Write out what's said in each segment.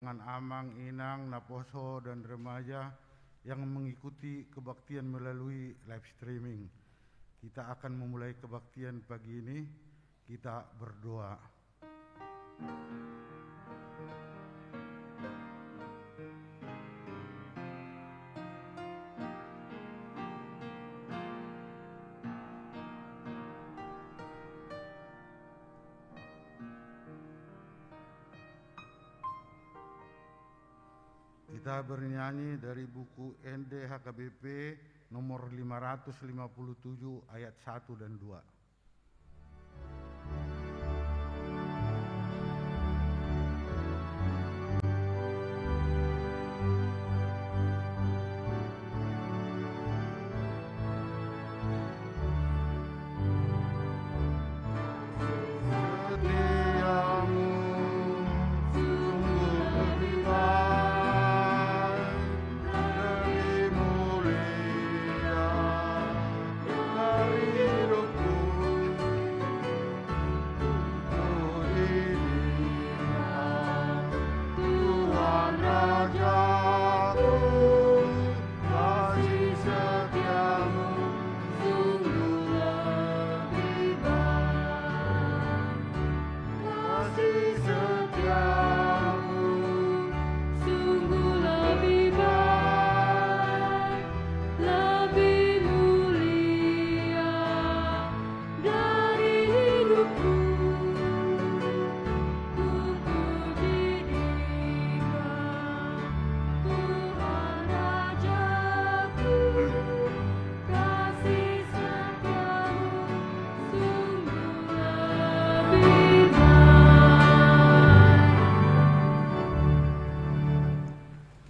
dengan amang, inang, naposo, dan remaja yang mengikuti kebaktian melalui live streaming. Kita akan memulai kebaktian pagi ini. Kita berdoa. Kita bernyanyi dari buku ND HKBP nomor 557 ayat 1 dan 2.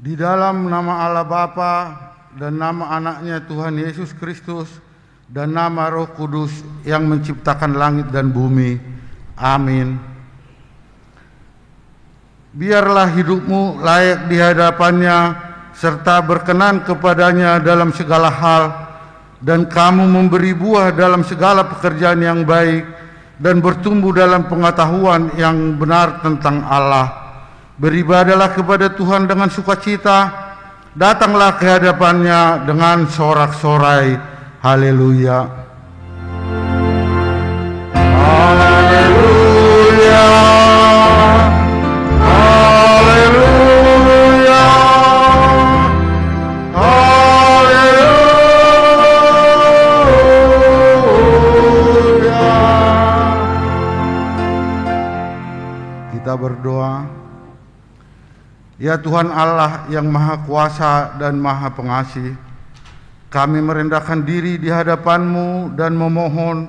Di dalam nama Allah Bapa dan nama anaknya Tuhan Yesus Kristus dan nama Roh Kudus yang menciptakan langit dan bumi. Amin. Biarlah hidupmu layak di hadapannya serta berkenan kepadanya dalam segala hal, dan kamu memberi buah dalam segala pekerjaan yang baik dan bertumbuh dalam pengetahuan yang benar tentang Allah. Beribadalah kepada Tuhan dengan sukacita, datanglah ke hadapannya dengan sorak-sorai. Haleluya. Haleluya. Haleluya. Haleluya. Kita berdoa. Ya Tuhan Allah yang Maha Kuasa dan Maha Pengasih, kami merendahkan diri di hadapan-Mu dan memohon,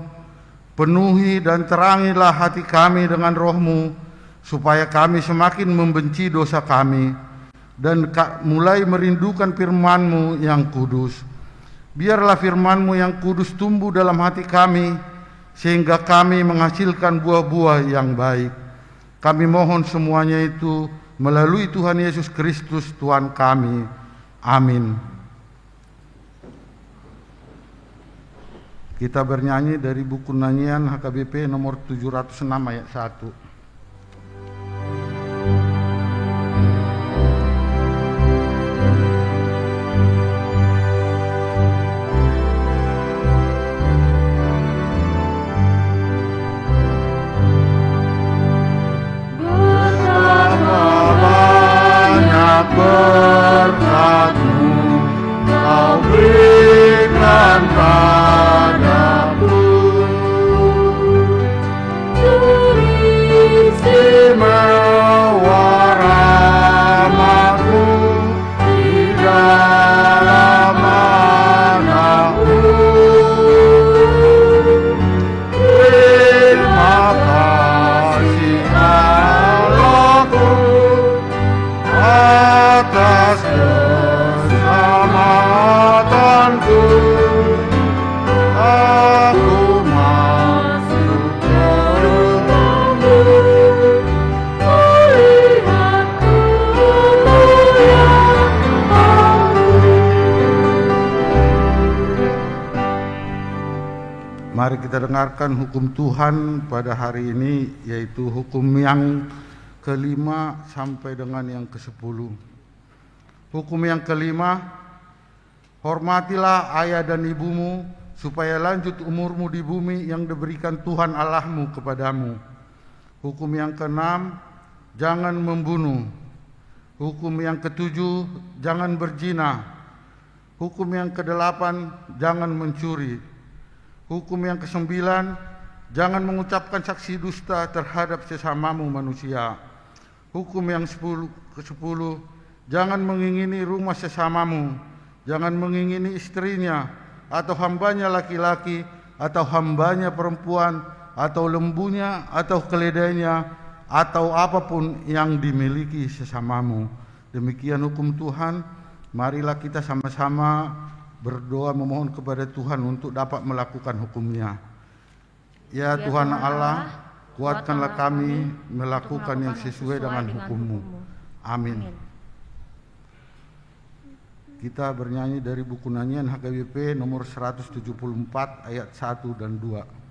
penuhi dan terangilah hati kami dengan Roh-Mu, supaya kami semakin membenci dosa kami dan mulai merindukan firman-Mu yang kudus. Biarlah firman-Mu yang kudus tumbuh dalam hati kami, sehingga kami menghasilkan buah-buah yang baik. Kami mohon semuanya itu melalui Tuhan Yesus Kristus Tuhan kami. Amin. Kita bernyanyi dari buku nyanyian HKBP nomor 706 ayat 1. Berkat-Mu Kau berikan padaku, istimewa rahmat-Mu di dalam anakmu. Terima kasih Allahku atas keselamatanku. Aku masuk ke rumah-Mu, melihat kemuliaan-Mu. Mari kita dengarkan hukum Tuhan pada hari ini, yaitu hukum yang kelima sampai dengan yang ke-10. Hukum yang kelima, hormatilah ayah dan ibumu supaya lanjut umurmu di bumi yang diberikan Tuhan Allahmu kepadamu. Hukum yang keenam, jangan membunuh. Hukum yang ketujuh, jangan berzina. Hukum yang kedelapan, jangan mencuri. Hukum yang kesembilan, jangan mengucapkan saksi dusta terhadap sesamamu manusia. Hukum yang ke-10, jangan mengingini rumah sesamamu. Jangan mengingini istrinya, atau hambanya laki-laki, atau hambanya perempuan, atau lembunya, atau keledainya, atau apapun yang dimiliki sesamamu. Demikian hukum Tuhan. Marilah kita sama-sama berdoa memohon kepada Tuhan untuk dapat melakukan hukum-Nya. Ya Tuhan Allah, kuatkanlah kami melakukan yang sesuai dengan hukum-Mu. Amin. Kita bernyanyi dari buku nyanyian HKBP nomor 174 ayat 1 dan 2.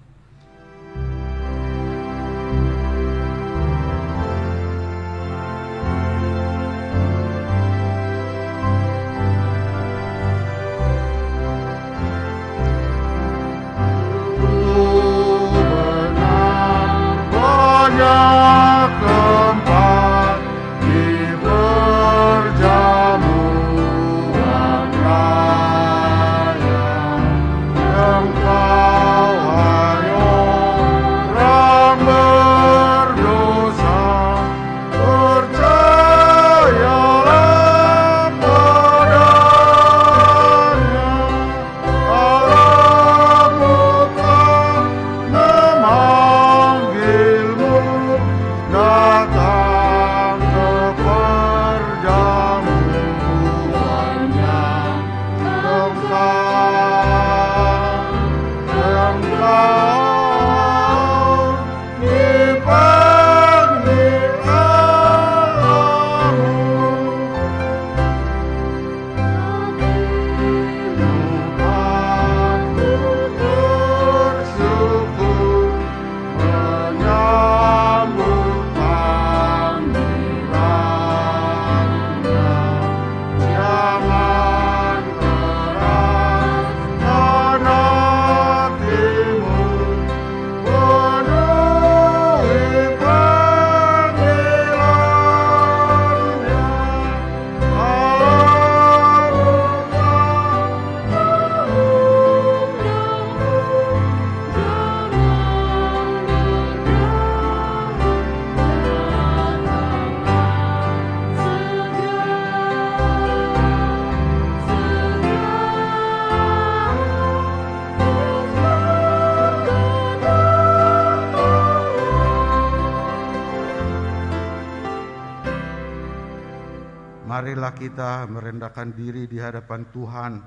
Marilah kita merendahkan diri di hadapan Tuhan,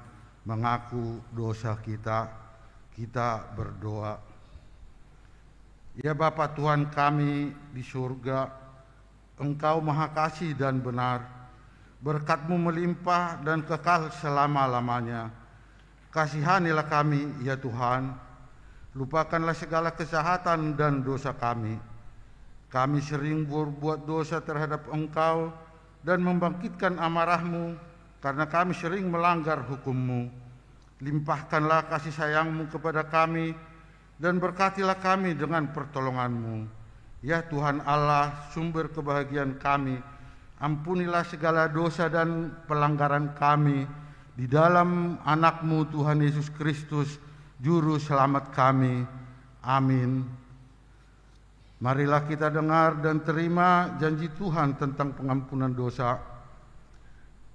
mengaku dosa kita. Kita berdoa. Ya Bapa Tuhan kami di surga, Engkau Maha Kasih dan benar. Berkat-Mu melimpah dan kekal selama-lamanya. Kasihanilah kami, ya Tuhan. Lupakanlah segala kejahatan dan dosa kami. Kami sering berbuat dosa terhadap Engkau dan membangkitkan amarah-Mu karena kami sering melanggar hukum-Mu. Limpahkanlah kasih sayang-Mu kepada kami dan berkatilah kami dengan pertolongan-Mu. Ya Tuhan Allah, sumber kebahagiaan kami, ampunilah segala dosa dan pelanggaran kami di dalam anak-Mu Tuhan Yesus Kristus, Juru Selamat kami. Amin. Marilah kita dengar dan terima janji Tuhan tentang pengampunan dosa.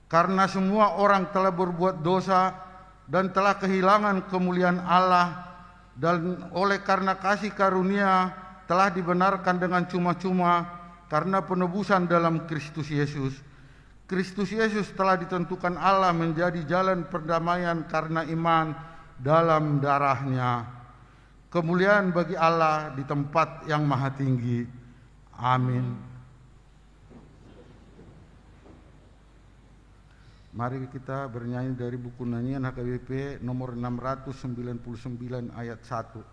Karena semua orang telah berbuat dosa dan telah kehilangan kemuliaan Allah, dan oleh karena kasih karunia telah dibenarkan dengan cuma-cuma karena penebusan dalam Kristus Yesus. Kristus Yesus telah ditentukan Allah menjadi jalan perdamaian karena iman dalam darah-Nya. Kemuliaan bagi Allah di tempat yang maha tinggi. Amin. Mari kita bernyanyi dari buku nyanyian HKBP nomor 699 ayat 1.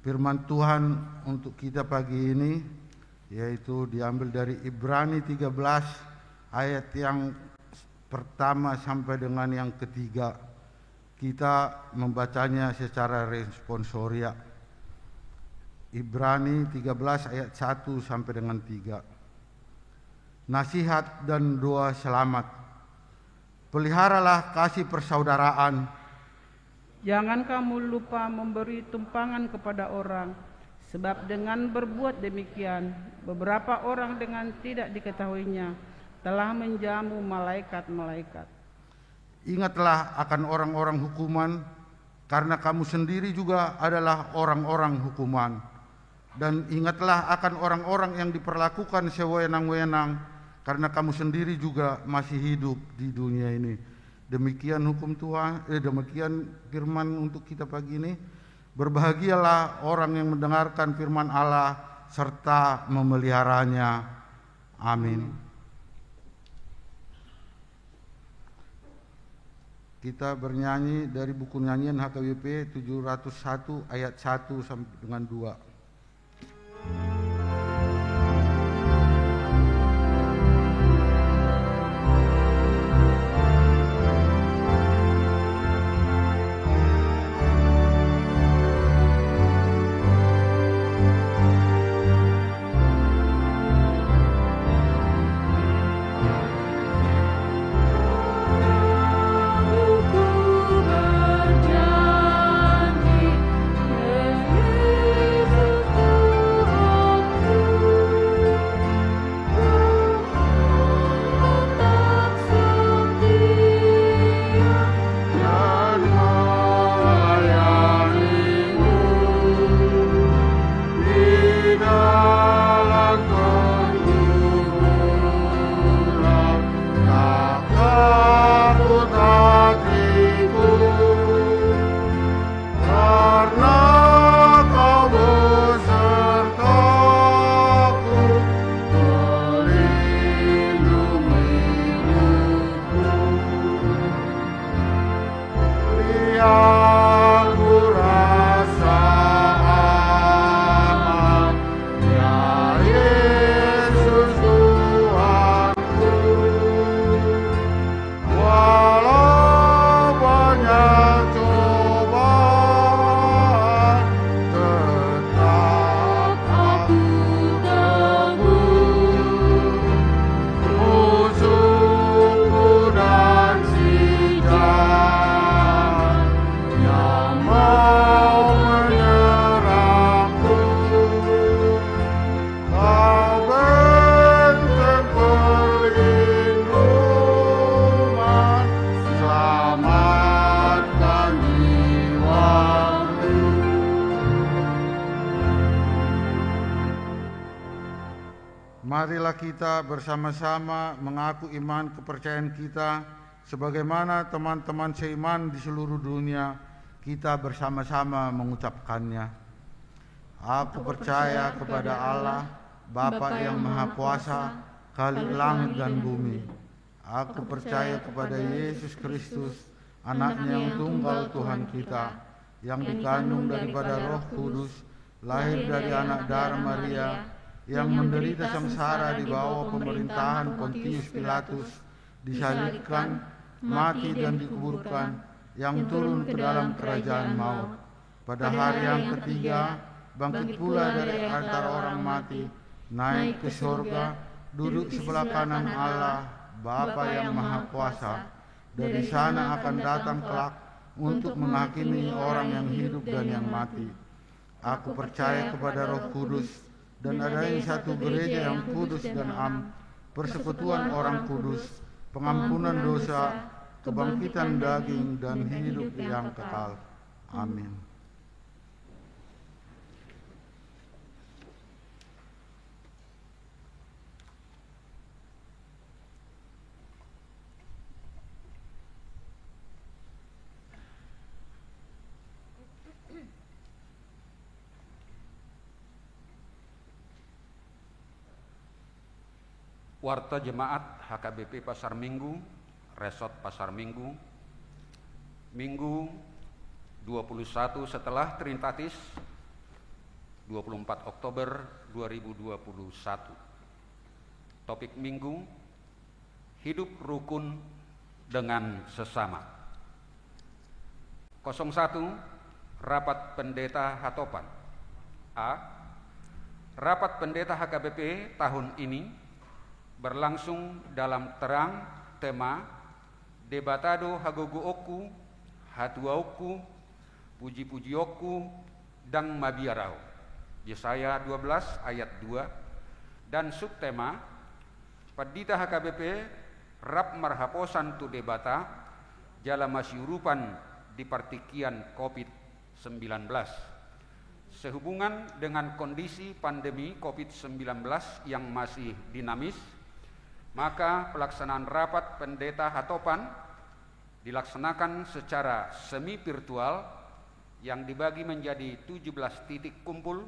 Firman Tuhan untuk kita pagi ini yaitu diambil dari Ibrani 13 ayat yang pertama sampai dengan yang ketiga. Kita membacanya secara responsoria. Ibrani 13 ayat 1 sampai dengan 3. Nasihat dan doa selamat. Peliharalah kasih persaudaraan. Jangan kamu lupa memberi tumpangan kepada orang, sebab dengan berbuat demikian, beberapa orang dengan tidak diketahuinya telah menjamu malaikat-malaikat. Ingatlah akan orang-orang hukuman, karena kamu sendiri juga adalah orang-orang hukuman. Dan ingatlah akan orang-orang yang diperlakukan sewenang-wenang, karena kamu sendiri juga masih hidup di dunia ini. Demikian hukum Tuhan, demikian firman untuk kita pagi ini. Berbahagialah orang yang mendengarkan firman Allah serta memeliharanya. Amin. Kita bernyanyi dari buku nyanyian HKBP 701 ayat 1 sampai dengan 2. Marilah kita bersama-sama mengaku iman kepercayaan kita sebagaimana teman-teman seiman di seluruh dunia kita bersama-sama mengucapkannya. Aku percaya kepada Allah, Bapa yang Maha Kuasa, Khalik langit dan bumi. Aku percaya kepada Yesus Kristus, Anaknya yang tunggal Tuhan kita, yang dikandung daripada Roh Kudus, lahir dari anak darah Maria, yang menderita sengsara di bawah pemerintahan Pontius Pilatus, disalibkan, mati dan dikuburkan, yang turun ke dalam kerajaan maut. Pada hari yang ketiga, bangkit pula dari antara orang mati, naik ke surga, duduk sebelah kanan Allah, Bapa yang Maha Kuasa. Dari sana akan datang kelak untuk menghakimi orang yang hidup dan yang mati. Aku percaya kepada Roh Kudus, dan adanya satu gereja yang kudus dan am, persekutuan orang kudus, pengampunan dosa, kebangkitan daging, dan hidup yang kekal. Amin. Warta Jemaat HKBP Pasar Minggu, Resort Pasar Minggu, Minggu 21 setelah Trinitatis 24 Oktober 2021. Topik minggu, hidup rukun dengan sesama. 01. Rapat Pendeta Hatopan. A. Rapat Pendeta HKBP tahun ini berlangsung dalam terang tema Debatado Hagogo Oku, Hatuauku, Puji-puji Oku, dan Mabiarau. Yesaya 12 ayat 2 dan subtema Padita HKBP Rap Marhaposan tu Debata Jala Masyurupan di Partikian COVID-19. Sehubungan dengan kondisi pandemi COVID-19 yang masih dinamis, maka pelaksanaan rapat Pendeta Hatopan dilaksanakan secara semi virtual yang dibagi menjadi 17 titik kumpul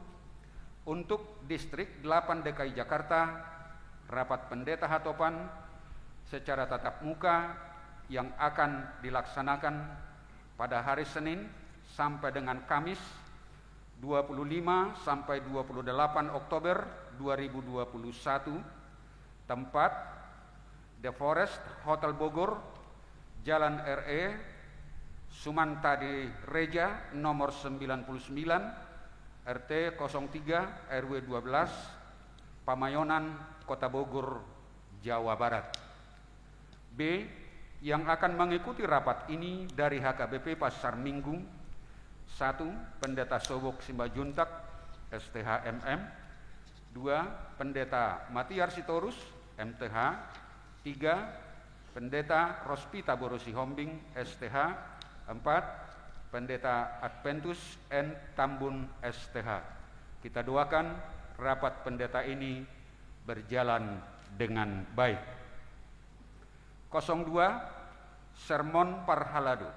untuk distrik 8 DKI Jakarta. Rapat Pendeta Hatopan secara tatap muka yang akan dilaksanakan pada hari Senin sampai dengan Kamis 25 sampai 28 Oktober 2021. Tempat The Forest Hotel Bogor, Jalan RE Sumantadi Reja nomor 99, RT 03 RW 12, Pamayonan, Kota Bogor, Jawa Barat. B. Yang akan mengikuti rapat ini dari HKBP Pasar Minggu: 1. Pendeta Sobok Simbajuntak STH MM. 2. Pendeta Matiar Sitorus MTH. 3. Pendeta Rospita Borosi Hombing STH. 4. Pendeta Adventus N Tambun STH. Kita doakan rapat pendeta ini berjalan dengan baik. 02. Sermon Parhalado.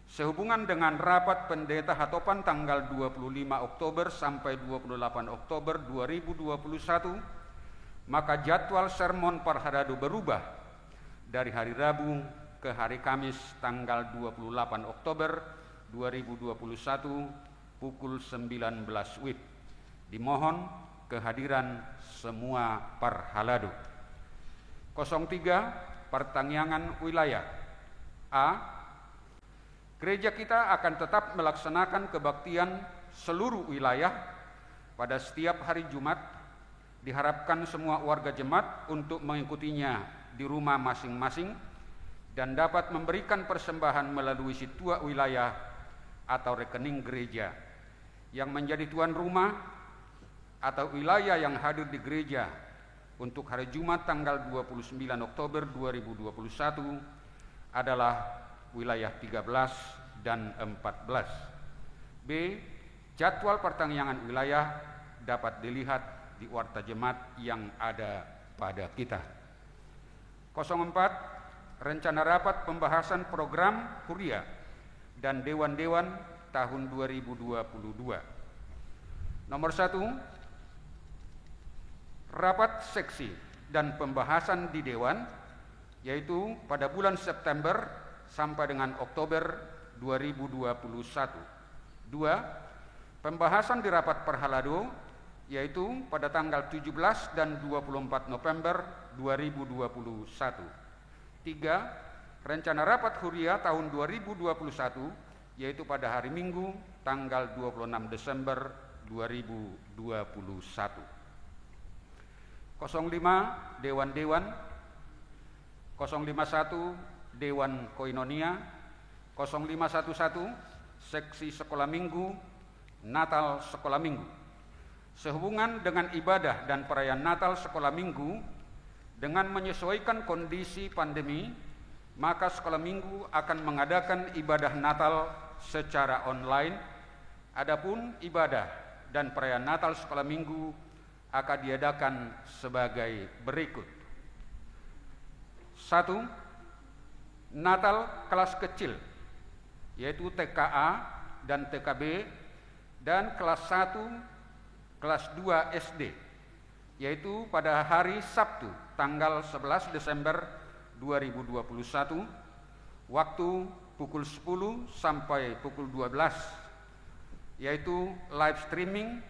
Sehubungan dengan rapat Pendeta Hatopan tanggal 25 Oktober sampai 28 Oktober 2021, maka jadwal sermon Parhalado berubah dari hari Rabu ke hari Kamis tanggal 28 Oktober 2021 pukul 19 WIB. Dimohon kehadiran semua Parhalado. 03. Pertangyangan wilayah. A. Gereja kita akan tetap melaksanakan kebaktian seluruh wilayah pada setiap hari Jumat. Diharapkan semua warga jemaat untuk mengikutinya di rumah masing-masing dan dapat memberikan persembahan melalui situa wilayah atau rekening gereja. Yang menjadi tuan rumah atau wilayah yang hadir di gereja untuk hari Jumat tanggal 29 Oktober 2021 adalah wilayah 13 dan 14. B. Jadwal pertangyangan wilayah dapat dilihat di warta jemaat yang ada pada kita. 04. Rencana rapat pembahasan program Huria dan Dewan-Dewan tahun 2022. Nomor 1. Rapat seksi dan pembahasan di Dewan, yaitu pada bulan September sampai dengan Oktober 2021. 2. Pembahasan di rapat Parhalado, yaitu pada tanggal 17 dan 24 November 2021. 3. Rencana rapat Huria tahun 2021, yaitu pada hari Minggu tanggal 26 Desember 2021. 05. Dewan-Dewan. 051 Dewan Koinonia. 0511 Seksi Sekolah Minggu, Natal Sekolah Minggu. Sehubungan dengan ibadah dan perayaan Natal Sekolah Minggu, dengan menyesuaikan kondisi pandemi, maka Sekolah Minggu akan mengadakan ibadah Natal secara online. Adapun ibadah dan perayaan Natal Sekolah Minggu akan diadakan sebagai berikut. 1. Natal kelas kecil, yaitu TKA dan TKB, dan kelas 1, kelas 2 SD, yaitu pada hari Sabtu tanggal 11 Desember 2021, waktu pukul 10 sampai pukul 12, yaitu live streaming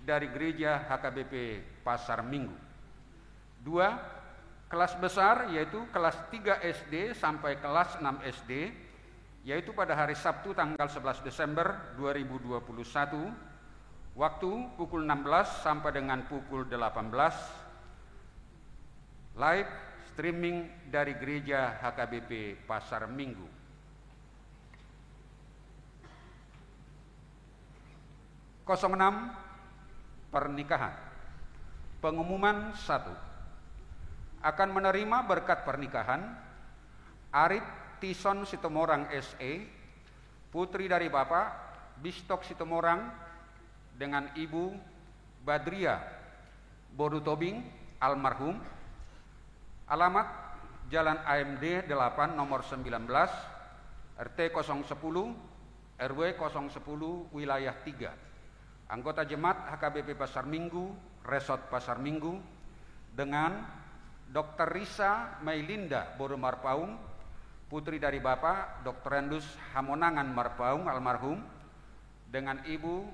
dari gereja HKBP Pasar Minggu. 2. Kelas besar yaitu kelas 3 SD sampai kelas 6 SD, yaitu pada hari Sabtu tanggal 11 Desember 2021, waktu pukul 16 sampai dengan pukul 18, live streaming dari gereja HKBP Pasar Minggu. 06 Pernikahan. Pengumuman 1. Akan menerima berkat pernikahan Arit Tison Sitomorang SE, putri dari Bapak Bistok Sitomorang dengan Ibu Badria Bodutobing almarhum. Alamat Jalan AMD 8 nomor 19, RT 010, RW 010, wilayah 3. Anggota Jemaat HKBP Pasar Minggu, Resort Pasar Minggu, dengan Dr. Risa Mailinda Bodo Marpaung, putri dari Bapak Dr. Rendus Hamonangan Marpaung almarhum, dengan Ibu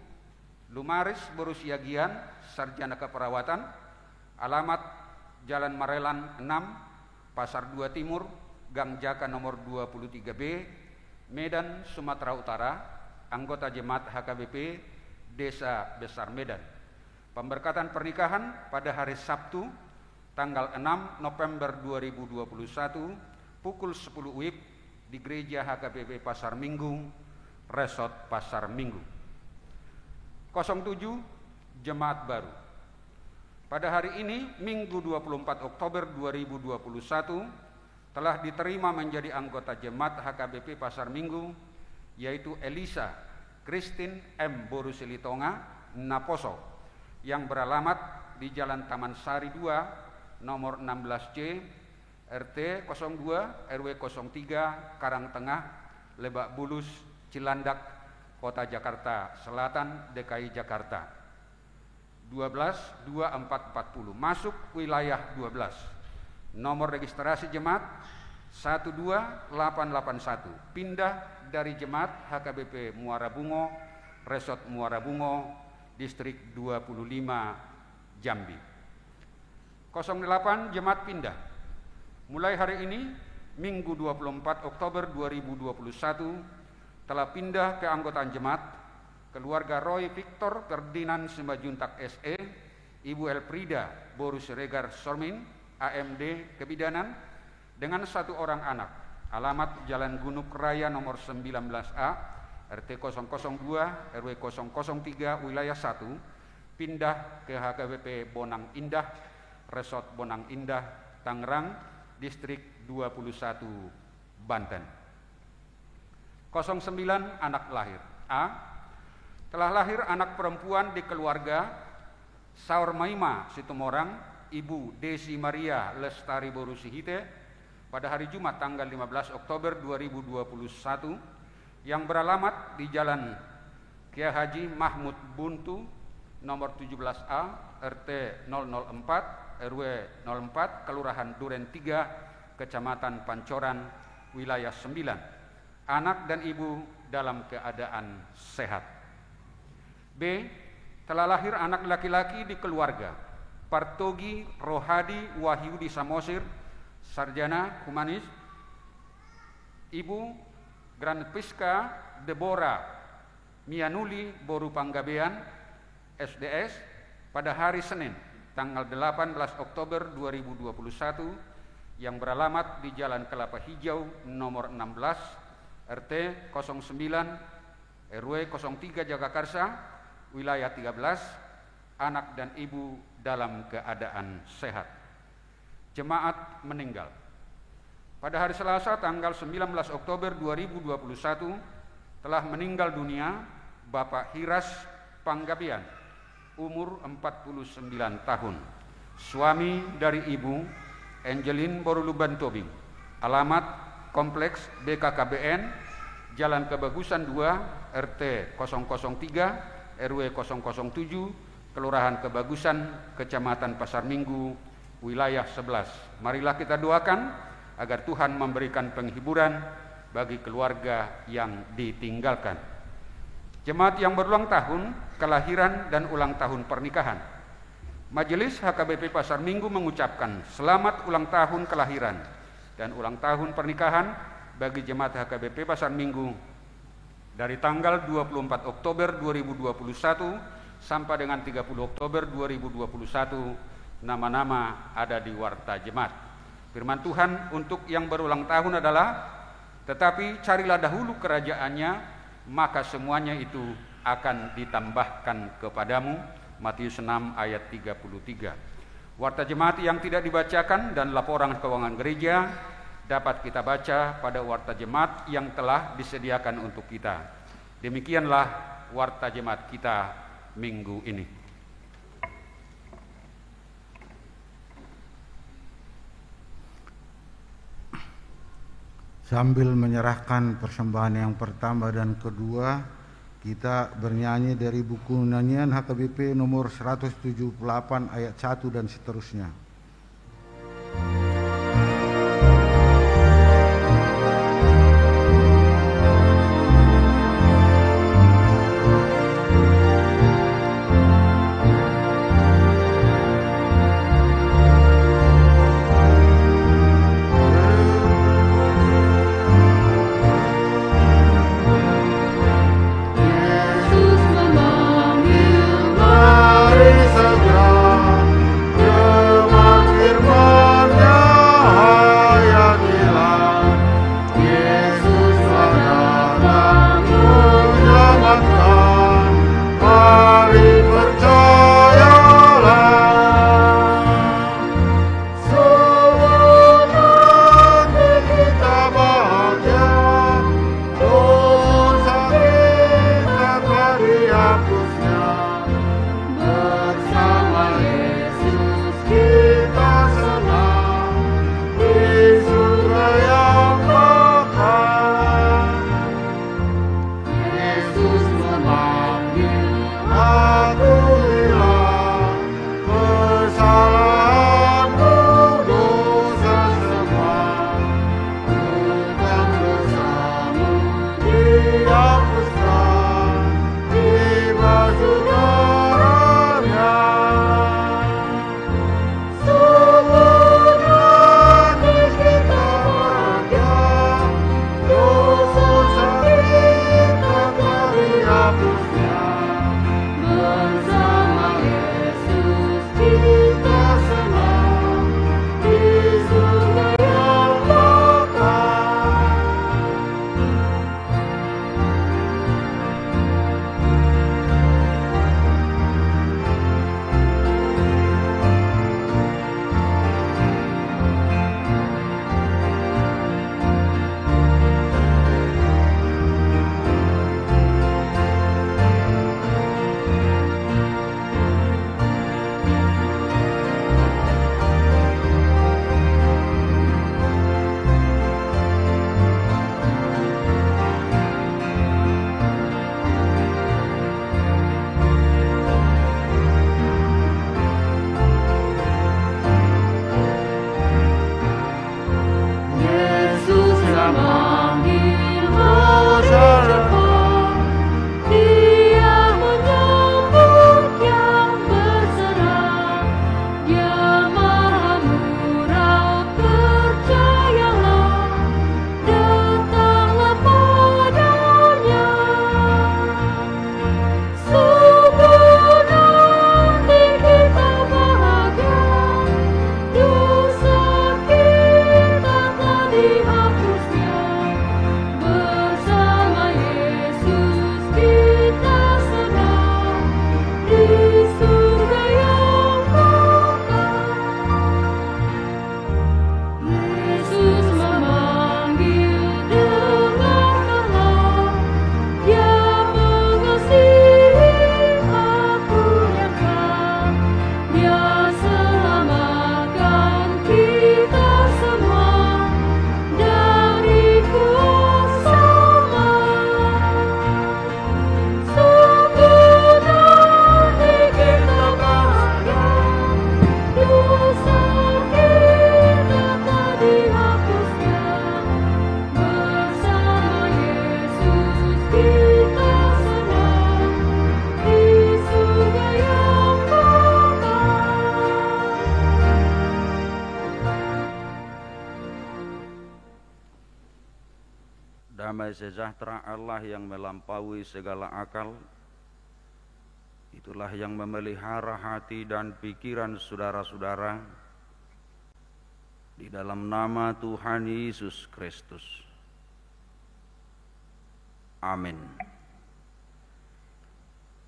Lumaris Borusiagian, Sarjana Keperawatan. Alamat Jalan Marelan 6, Pasar 2 Timur, Gang Jaka nomor 23B, Medan, Sumatera Utara. Anggota Jemaat HKBP Desa Besar Medan. Pemberkatan pernikahan pada hari Sabtu tanggal 6 November 2021 pukul 10 WIB di Gereja HKBP Pasar Minggu, Resort Pasar Minggu. 07 Jemaat baru. Pada hari ini, Minggu 24 Oktober 2021, telah diterima menjadi anggota Jemaat HKBP Pasar Minggu, yaitu Elisa Christine M. Borusilitonga Naposo, yang beralamat di Jalan Taman Sari 2, nomor 16C, RT 02, RW 03, Karangtengah, Lebak Bulus, Cilandak, Kota Jakarta Selatan, DKI Jakarta. 12-2440, masuk wilayah 12. Nomor registrasi jemaat 12881, pindah dari Jemaat HKBP Muara Bungo, Resort Muara Bungo, Distrik 25, Jambi. 08 Jemaat pindah. Mulai hari ini, Minggu 24 Oktober 2021, telah pindah ke anggotaan jemaat keluarga Roy Victor Ferdinand Simbajuntak SE, Ibu Elfrida Borus Regar Sormin, AMD Kebidanan, dengan 1 orang anak. Alamat Jalan Gunung Raya nomor 19A, RT 002, RW 003, wilayah 1, pindah ke HKBP Bonang Indah, Resort Bonang Indah, Tangerang, Distrik 21, Banten. 09 Anak lahir. A. Telah lahir anak perempuan di keluarga Saur Maima Situmorang, Ibu Desi Maria Lestari Borusihite, pada hari Jumat tanggal 15 Oktober 2021, yang beralamat di Jalan Kiai Haji Mahmud Buntu nomor 17A, RT 004, RW 04, Kelurahan Duren 3, Kecamatan Pancoran, wilayah 9. Anak dan ibu dalam keadaan sehat. B. Telah lahir anak laki-laki di keluarga Partogi Rohadi Wahyudi Samosir, Sarjana Humanis, Ibu Grand Piska Deborah Mianuli Boru Panggabean, SDS, pada hari Senin tanggal 18 Oktober 2021, yang beralamat di Jalan Kelapa Hijau nomor 16, RT 09, RW 03, Jagakarsa, wilayah 13, anak dan ibu dalam keadaan sehat. Jemaat meninggal. Pada hari Selasa tanggal 19 Oktober 2021 telah meninggal dunia Bapak Hiras Panggabean, umur 49 tahun, suami dari Ibu Angelin Boruluban Tobing. Alamat Kompleks BKKBN, Jalan Kebagusan 2, RT 003, RW 007, Kelurahan Kebagusan, Kecamatan Pasar Minggu, wilayah 11. Marilah kita doakan agar Tuhan memberikan penghiburan bagi keluarga yang ditinggalkan. Jemaat yang berulang tahun kelahiran dan ulang tahun pernikahan. Majelis HKBP Pasar Minggu mengucapkan selamat ulang tahun kelahiran dan ulang tahun pernikahan bagi jemaat HKBP Pasar Minggu dari tanggal 24 Oktober 2021 sampai dengan 30 Oktober 2021. Nama-nama ada di Warta Jemaat. Firman Tuhan untuk yang berulang tahun adalah, tetapi carilah dahulu kerajaannya, maka semuanya itu akan ditambahkan kepadamu. Matius 6 ayat 33. Warta jemaat yang tidak dibacakan dan laporan keuangan gereja dapat kita baca pada warta jemaat yang telah disediakan untuk kita. Demikianlah warta jemaat kita minggu ini. Sambil menyerahkan persembahan yang pertama dan kedua, kita bernyanyi dari buku nyanyian HKBP nomor 178 ayat 1 dan seterusnya. sejahtera Allah yang melampaui segala akal, itulah yang memelihara hati dan pikiran saudara-saudara di dalam nama Tuhan Yesus Kristus. Amin.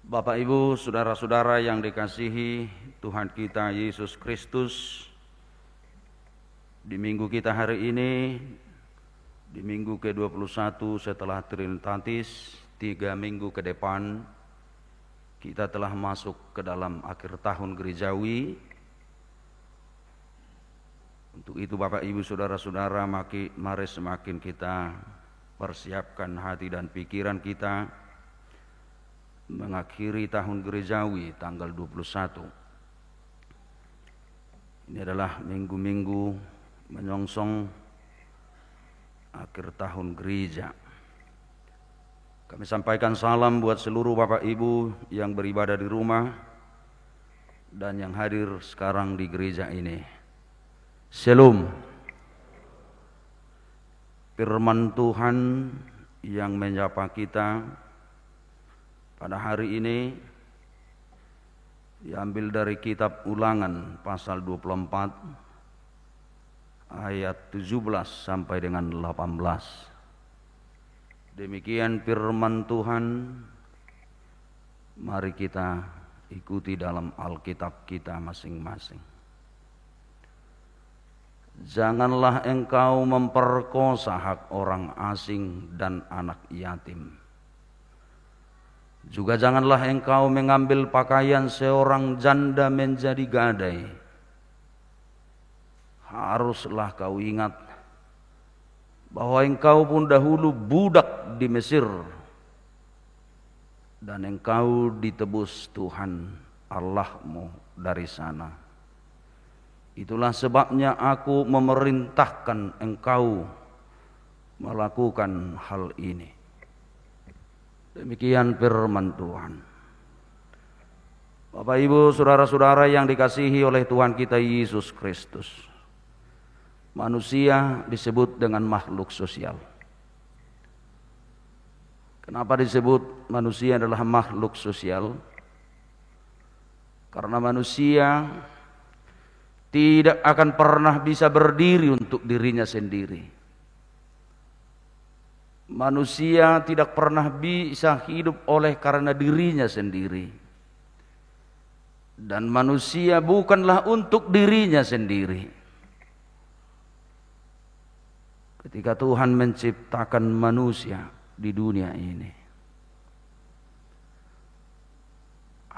Bapak Ibu, saudara-saudara yang dikasihi Tuhan kita Yesus Kristus, di minggu kita hari ini, di minggu ke-21 setelah Trinitatis, 3 minggu ke depan, kita telah masuk ke dalam akhir tahun gerejawi. Untuk itu Bapak Ibu saudara-saudara, mari semakin kita persiapkan hati dan pikiran kita mengakhiri tahun gerejawi tanggal 21. Ini adalah minggu-minggu menyongsong akhir tahun gereja. Kami sampaikan salam buat seluruh Bapak Ibu yang beribadah di rumah dan yang hadir sekarang di gereja ini. Shalom. Firman Tuhan yang menyapa kita pada hari ini diambil dari kitab Ulangan pasal 24 ayat 17 sampai dengan 18. Demikian firman Tuhan. Mari kita ikuti dalam Alkitab kita masing-masing. Janganlah engkau memperkosa hak orang asing dan anak yatim. Juga janganlah engkau mengambil pakaian seorang janda menjadi gadai. Haruslah kau ingat bahwa engkau pun dahulu budak di Mesir, dan engkau ditebus Tuhan Allahmu dari sana. Itulah sebabnya aku memerintahkan engkau melakukan hal ini. Demikian firman Tuhan. Bapak Ibu saudara-saudara yang dikasihi oleh Tuhan kita Yesus Kristus, manusia disebut dengan makhluk sosial. Kenapa disebut manusia adalah makhluk sosial? Karena manusia tidak akan pernah bisa berdiri untuk dirinya sendiri. Manusia tidak pernah bisa hidup oleh karena dirinya sendiri. Dan manusia bukanlah untuk dirinya sendiri. Ketika Tuhan menciptakan manusia di dunia ini,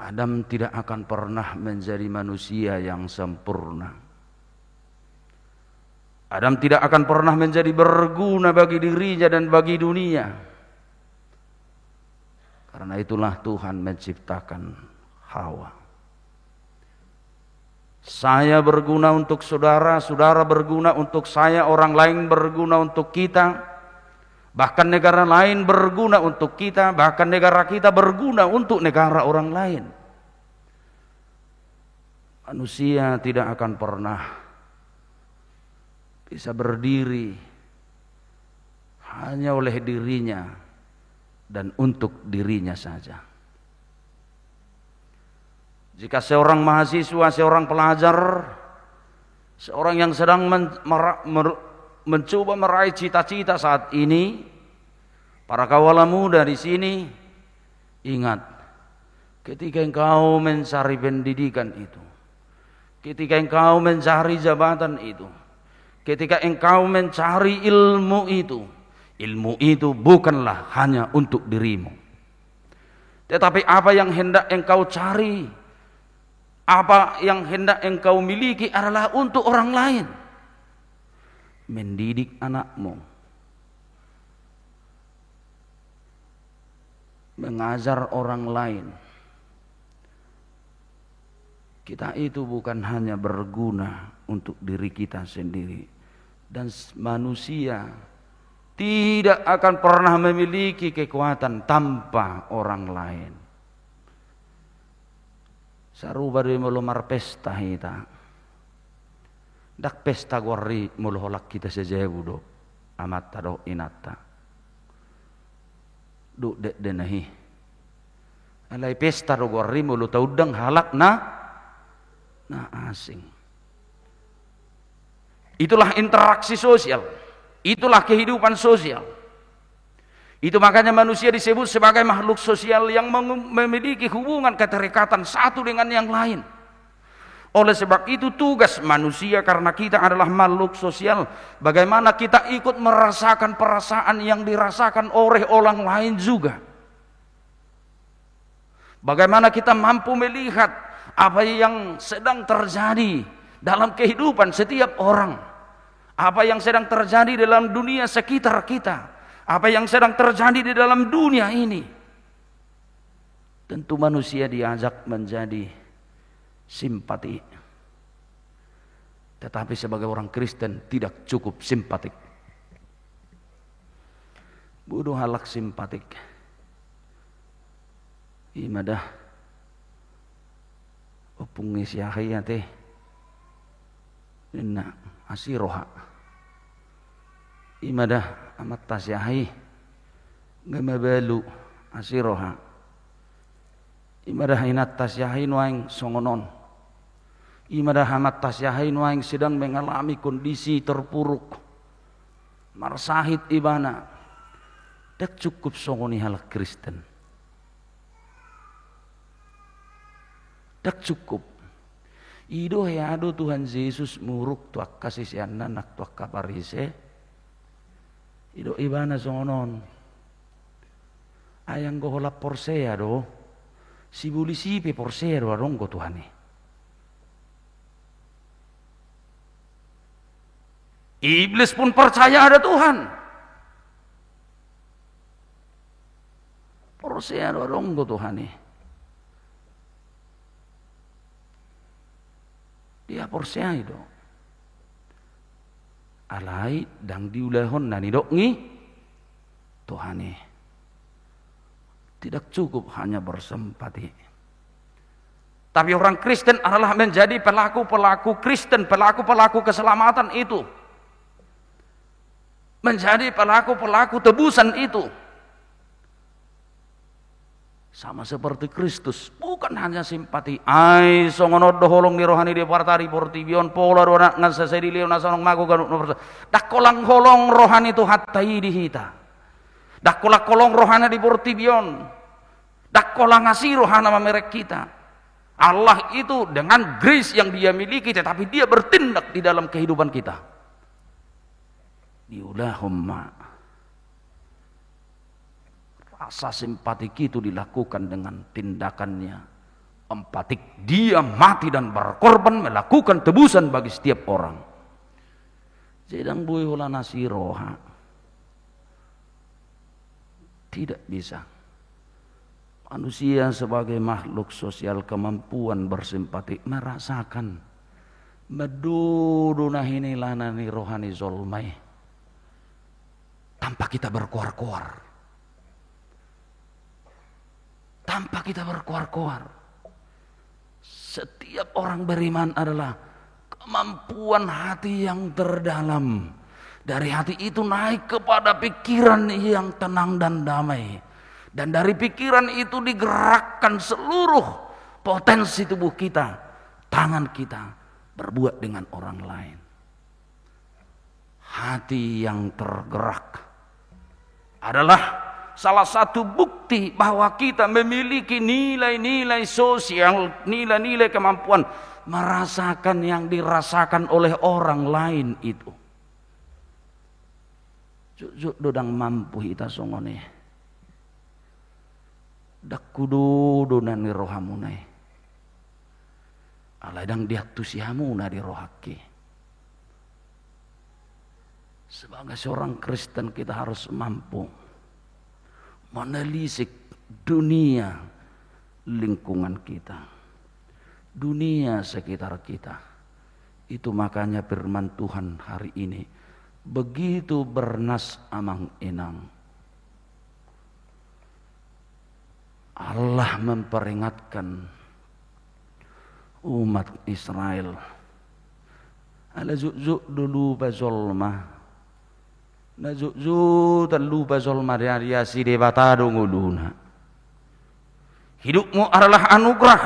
Adam tidak akan pernah menjadi manusia yang sempurna. Adam tidak akan pernah menjadi berguna bagi dirinya dan bagi dunia. Karena itulah Tuhan menciptakan Hawa. Saya berguna untuk saudara, saudara berguna untuk saya, orang lain berguna untuk kita, bahkan negara lain berguna untuk kita, bahkan negara kita berguna untuk negara orang lain. Manusia tidak akan pernah bisa berdiri hanya oleh dirinya dan untuk dirinya saja. Jika seorang mahasiswa, seorang pelajar, seorang yang sedang mencoba meraih cita-cita saat ini, para kawula muda di sini, ingat, ketika engkau mencari pendidikan itu, ketika engkau mencari jabatan itu, ketika engkau mencari ilmu itu bukanlah hanya untuk dirimu. Tetapi apa yang hendak engkau cari, apa yang hendak engkau miliki adalah untuk orang lain. Mendidik anakmu, mengajar orang lain. Kita itu bukan hanya berguna untuk diri kita sendiri. Dan manusia tidak akan pernah memiliki kekuatan tanpa orang lain. Saruba di melomar pesta kita. Dak pesta gori moloholak kita sejebudo amat tado inata. du dek denahi. Alai pesta do gorimo lu taudang halak na asing. Itulah interaksi sosial. Itulah kehidupan sosial. Itu makanya manusia disebut sebagai makhluk sosial yang memiliki hubungan keterikatan satu dengan yang lain. Oleh sebab itu tugas manusia, karena kita adalah makhluk sosial, bagaimana kita ikut merasakan perasaan yang dirasakan oleh orang lain juga. Bagaimana kita mampu melihat apa yang sedang terjadi dalam kehidupan setiap orang. Apa yang sedang terjadi dalam dunia sekitar kita. Apa yang sedang terjadi di dalam dunia ini. Tentu manusia diajak menjadi simpati. Tetapi sebagai orang Kristen tidak cukup simpatik. Butuh halak simpatik. Imadah opung isyahi teh. Inna asiroha. Imadah amat tasyahi. Ngemabalu asiroha. Imadah inat tasyahi nuaing songonon. Imadah amat tasyahi nuaing sedang mengalami kondisi terpuruk. Marsahid ibana. Tak cukup songoni halak Kristen. Tak cukup. Ido ya ado Tuhan Yesus muruk tuak kasih siana nak tuak kaparise. Ido ibana songonon. Ayang gohola porsea do. Si bulisi pe porsea do aronggo Tuhani. Iblis pun percaya ada Tuhan. Porsea do aronggo Tuhani. Dia porsea itu. Alai dang diulahon nani dok ngi Tuhani. Tidak cukup hanya bersempati. Tapi orang Kristen adalah menjadi pelaku-pelaku Kristen, pelaku-pelaku keselamatan itu. Menjadi pelaku-pelaku tebusan itu. Sama seperti Kristus, bukan hanya simpati. Ai songono doholong ni rohani di partari portibion pola dona ngan sesedi leo nasonong mago ganu dak kolang holong rohani tu hatai dihita. Dak kolong rohana di portibion. Dak kolang ngasih rohana merek kita. Allah itu dengan grace yang dia miliki, tetapi dia bertindak di dalam kehidupan kita. Diulahumma. Rasa simpatik itu dilakukan dengan tindakannya empatik. Dia mati dan berkorban melakukan tebusan bagi setiap orang. Sedang bui hula nasi roha. Tidak bisa. Manusia sebagai makhluk sosial kemampuan bersimpati merasakan medudunah ini lanani rohani zolmai tanpa kita berkoar-koar. Tanpa kita berkoar-koar. Setiap orang beriman adalah kemampuan hati yang terdalam. Dari hati itu naik kepada pikiran yang tenang dan damai. Dan dari pikiran itu digerakkan seluruh potensi tubuh kita, tangan kita berbuat dengan orang lain. Hati yang tergerak adalah salah satu bukti bahwa kita memiliki nilai-nilai sosial, nilai-nilai kemampuan merasakan yang dirasakan oleh orang lain itu. Juk dodang mampu kita songone. Dak kudu donani rohamunai. Aladang diaktu sihamuna di rohaki. Sebagai seorang Kristen kita harus mampu menelisik dunia lingkungan kita, dunia sekitar kita. Itu makanya firman Tuhan hari ini begitu bernas amang inang. Allah memperingatkan umat Israel. Ala zuk dulu bazolma Nazuzu terlupa sol maria si debata donguluna. Hidupmu adalah anugerah,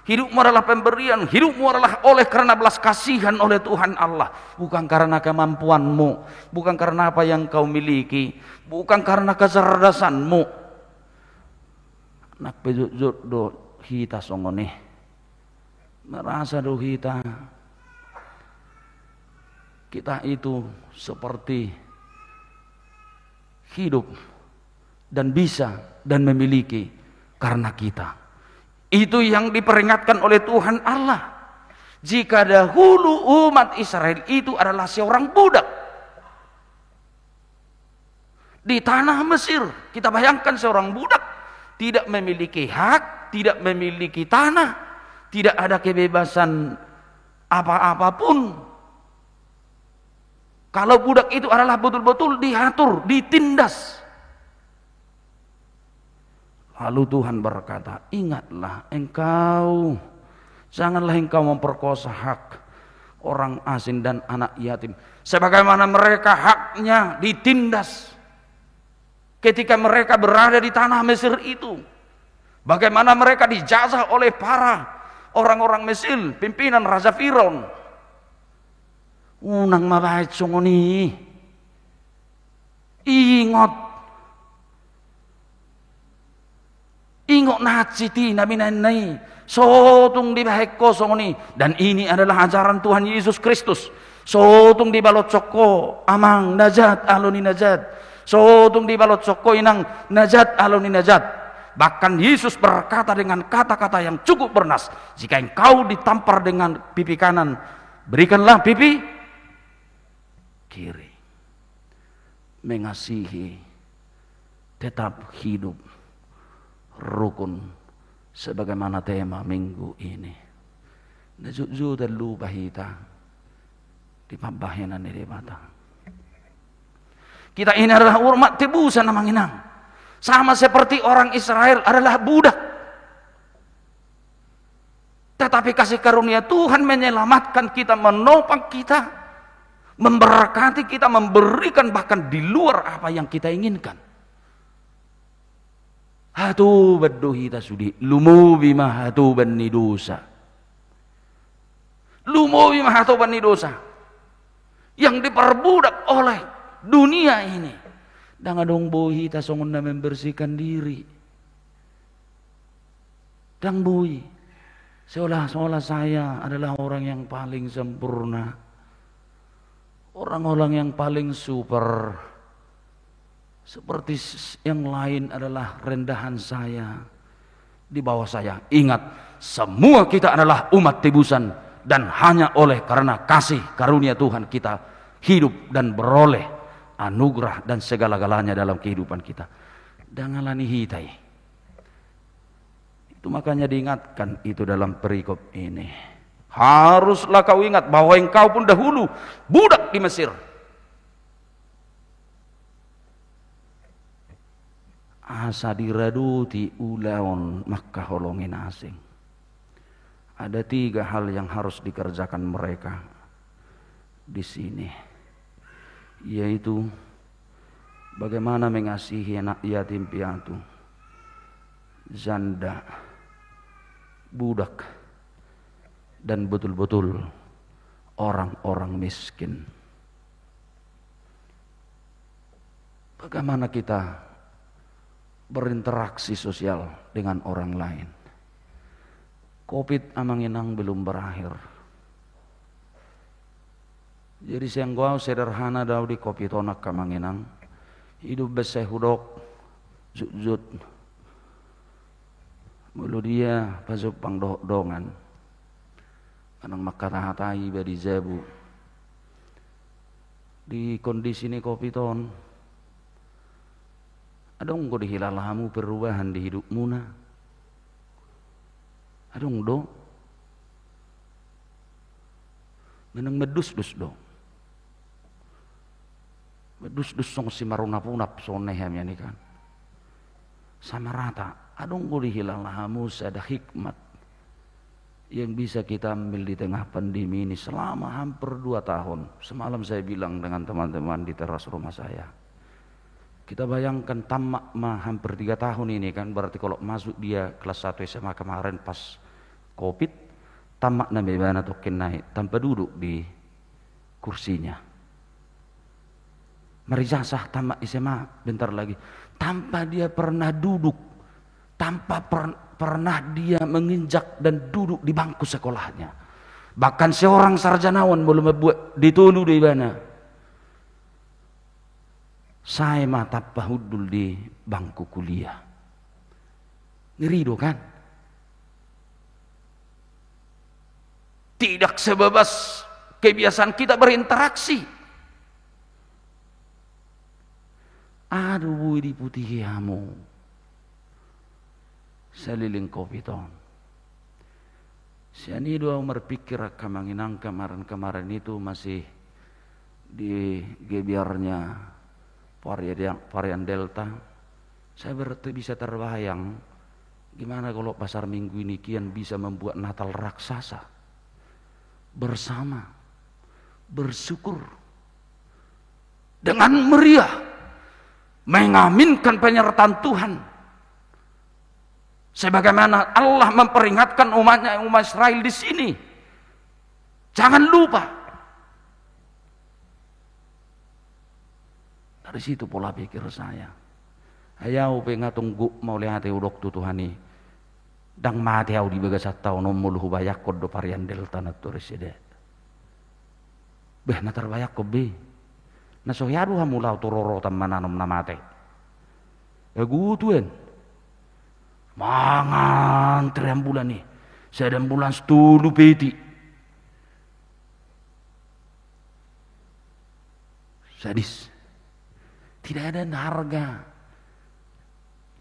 hidupmu adalah pemberian, hidupmu adalah oleh karena belas kasihan oleh Tuhan Allah, bukan karena kemampuanmu, bukan karena apa yang kau miliki, bukan karena kecerdasanmu. Nak pejut do hita songone, merasa do kita itu seperti hidup dan bisa dan memiliki karena kita. Itu yang diperingatkan oleh Tuhan Allah. Jika dahulu umat Israel itu adalah seorang budak di tanah Mesir, kita bayangkan seorang budak tidak memiliki hak, tidak memiliki tanah, tidak ada kebebasan apa-apapun. Kalau budak itu adalah betul-betul diatur, ditindas. Lalu Tuhan berkata, ingatlah engkau, janganlah engkau memperkosa hak orang asing dan anak yatim. Sebagaimana mereka haknya ditindas ketika mereka berada di tanah Mesir itu. Bagaimana mereka dijajah oleh para orang-orang Mesir, pimpinan Raja Firaun. Unang mabait sungoni. Ingot naciti nabi nanay. Sotong di baheko sungoni. Dan ini adalah ajaran Tuhan Yesus Kristus. Sotong di balot soko amang najat aloni najat. Sotong di balot soko inang najat aloni najat. Bahkan Yesus berkata dengan kata-kata yang cukup bernas. Jika engkau ditampar dengan pipi kanan, berikanlah pipi kiri. Mengasihi, tetap hidup, rukun, sebagaimana tema minggu ini. Najuju dan lupa hita di pambahanan ni debata. Kita ini adalah umat tebusan namang inang. Sama seperti orang Israel adalah budak. Tetapi kasih karunia Tuhan menyelamatkan kita, menopang kita, memberkati kita, memberikan bahkan di luar apa yang kita inginkan. Hatu badduhita sudi lumubi mahatu bani dosa. Lumubi mahatu bani dosa yang diperbudak oleh dunia ini. Dangadong bohita songon na membersihkan diri. Dang boy, seolah-olah saya adalah orang yang paling sempurna, orang-orang yang paling super. Seperti yang lain adalah rendahan saya, di bawah saya. Ingat, semua kita adalah umat tebusan, dan hanya oleh karena kasih karunia Tuhan kita hidup dan beroleh anugerah dan segala-galanya dalam kehidupan kita. Dangalani hitai. Itu makanya diingatkan itu dalam perikop ini. Haruslah kau ingat bahwa engkau pun dahulu budak di Mesir. Asa diraduti ulaon maka holongin asing. Ada 3 hal yang harus dikerjakan mereka di sini, yaitu bagaimana mengasihi anak yatim piatu, janda, budak, dan betul-betul orang-orang miskin. Bagaimana kita berinteraksi sosial dengan orang lain. Covid amanginang belum berakhir. Jadi senggau sederhana daw di Covid onak kamanginang. Hidup beseh hudok zut-zut. Mulu dia pasuk pangdongan. Anang makatahatai badi zebu. Di kondisi ini Covid on. Adong ko dihilalamu perubahan di hidupmu na. Adong do. Menang medus-dus do. Medus-dus song si marunap-unap sonehem yani kan. Sama rata. Adong ko dihilalamu sada hikmat. yang bisa kita ambil di tengah pandemi ini selama hampir 2 tahun. Semalam saya bilang dengan teman-teman di teras rumah saya, kita bayangkan tamak mah hampir 3 tahun ini kan, berarti kalau masuk dia kelas 1 SMA kemarin pas Covid, tamak na bebana token naik tanpa duduk di kursinya. Marijasah tamak SMA bentar lagi, tanpa dia pernah duduk, tanpa pernah dia menginjak dan duduk di bangku sekolahnya. Bahkan seorang sarjanawan belum membuat dituduh di mana. Saya mata pahudul di bangku kuliah. Ngeri do kan? Tidak sebebas kebiasaan kita berinteraksi. Aduh di putih kamu. Seliling kopi ton. Siani dua berpikir kemanginang kemarin itu masih di gebiarnya varian Delta. Saya berarti bisa terbayang gimana kalau pasar minggu ini kian bisa membuat Natal raksasa bersama, bersyukur dengan meriah, mengaminkan penyertaan Tuhan. Sebagaimana Allah memperingatkan umatnya, umat Israel di sini. Jangan lupa. Dari situ pola pikir saya. Ayaw pengatunggu mau lihat udok tutuhani. Dang mati au di bagasat tau nomul hubayak kod do varian Delta na turiside. Beh na terbayak ko be. Na sohyadu hamulaw turoro tamananom na mate. Gutuin. Mangan teriam bulan nih. Saya dan bulan 10 peti. Sadis. Tidak ada harga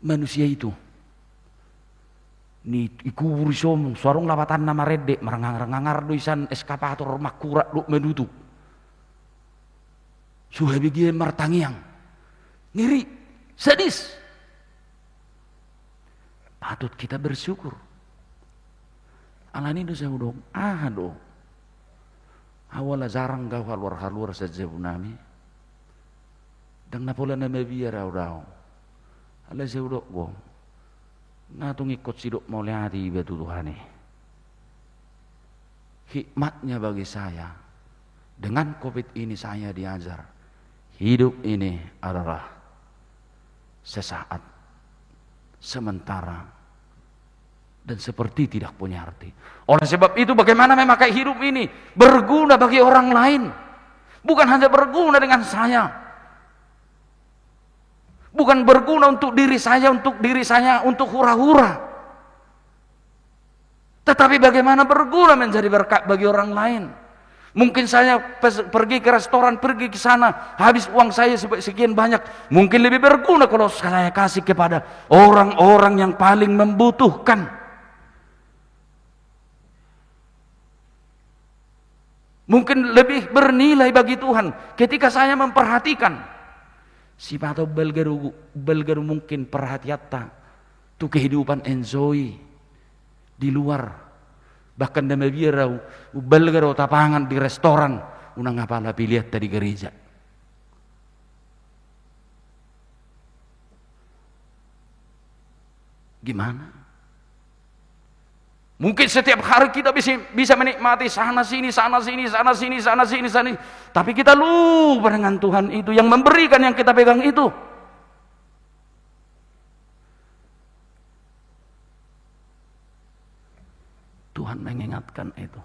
manusia itu. Ni ikuri som suarung lawatan nama redek merengang-rengangar doisan eskapator makura duk menutup. Suha bigie martangiang. Ngiri, sadis. Patut kita bersyukur. Alani do saya udong, do. Awala jarang gau halur saja bunami. Dang napola na biar raw. Ala saya udong go. Ngatung ikut sidok mau lihat di betu Tuhane. Hikmatnya bagi saya, dengan Covid ini saya diajar, hidup ini adalah sesaat, sementara, dan seperti tidak punya arti. Oleh sebab itu bagaimana memakai hidup ini berguna bagi orang lain, bukan hanya berguna dengan saya, bukan berguna untuk diri saya, untuk hura-hura, tetapi bagaimana berguna menjadi berkat bagi orang lain. Mungkin saya pergi ke restoran, pergi ke sana, habis uang saya sekian banyak. Mungkin lebih berguna kalau saya kasih kepada orang-orang yang paling membutuhkan. Mungkin lebih bernilai bagi Tuhan ketika saya memperhatikan. Si pato belgeru mungkin perhatiatta tu kehidupan enjoy di luar. Bahkan dama birau belgeru tapangan di restoran unang apala pilihat tadi gereja. Gimana? Mungkin setiap hari kita bisa menikmati sana sini. Tapi kita lupa dengan Tuhan itu yang memberikan yang kita pegang itu. Tuhan mengingatkan itu.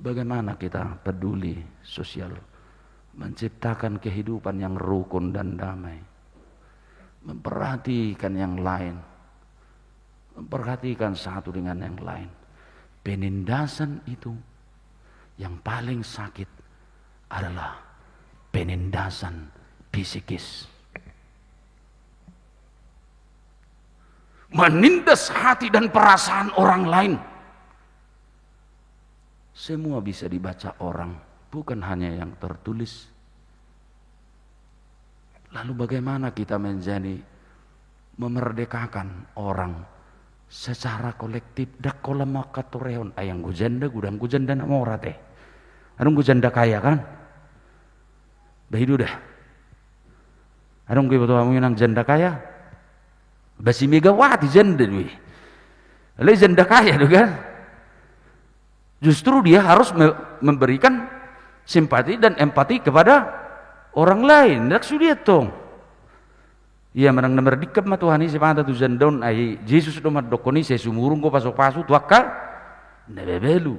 Bagaimana kita peduli sosial, menciptakan kehidupan yang rukun dan damai, memperhatikan yang lain, memperhatikan satu dengan yang lain. Penindasan itu yang paling sakit adalah penindasan psikis. Menindas hati dan perasaan orang lain. Semua bisa dibaca orang, bukan hanya yang tertulis. Lalu bagaimana kita menjadi memerdekakan orang secara kolektif dak kola makatoreon ayang gujanda gudang gujanda nak mora teh adong gujanda kaya kan bahidu dah adong gue betul kamu nang janda kaya basi Megawati janda duit le janda kaya tuh kan justru dia harus memberikan simpati dan empati kepada orang lain dak sudah tong iya menang nomor dikap mah Tuhan ini sepanta tu jandon ai Yesus do madokoni se sumurung ko pasok-pasok tuakal nebebelu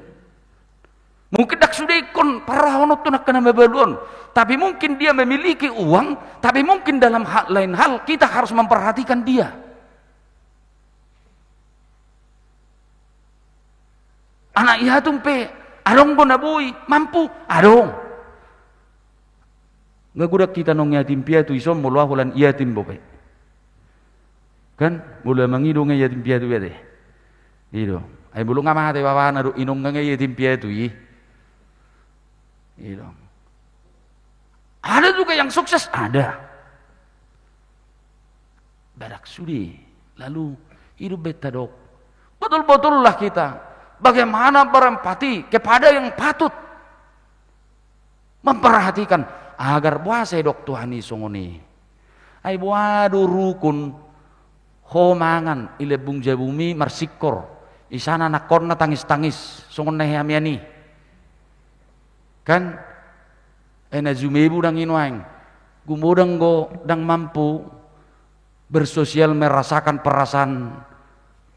mungkin dak sudah ikon parahono tu nak kena bebelun tapi mungkin dia memiliki uang tapi mungkin dalam hal lain hal kita harus memperhatikan dia anak iya tumpe adong ko nabui mampu adong ngagudak kita nong yatim piatu isom mulu hulan yatim bope kan mulu mangidong yatim piatu bete ido ay bulu ngamate wawana do inong nga yatim piatu ido ada juga yang sukses ada badak sudi lalu hidup beta dok betul-betul lah kita bagaimana berempati kepada yang patut memperhatikan agar puasa dok Tuhan isongoni ay buadu rukun homangan ilebung jabumi marsikor isana nakon na tangis-tangis songon nehamiani kan ena zumebu dang inuang gumudang go dang mampu bersosial merasakan perasaan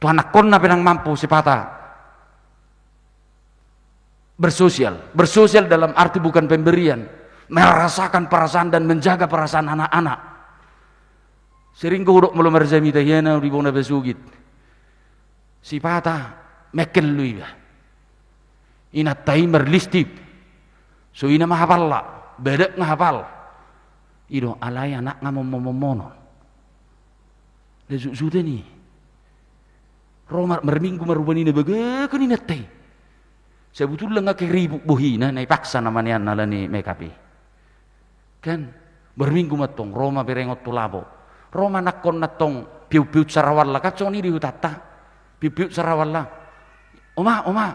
Tuhan nakon na pinang mampu sipata bersosial dalam arti bukan pemberian merasakan perasaan dan menjaga perasaan anak-anak. Sering kuruk mulu merzami tahyana di bona besugit. Si pata mekel lui ba. Ina timer listip. So ina mahapal la, bedek ngahapal. Ido alay anak ngamomomono. Lezu sudah ni. Romar merminggu marubani na baga kanina tay. Sebetulnya ngake ribuk bohina na ipaksa namanya nalani mekapi. Kan berminggu matong Roma berengot tulabo Roma nakon natong piu-piu sarawalla kacau ni diutata piu-piu sarawalla oma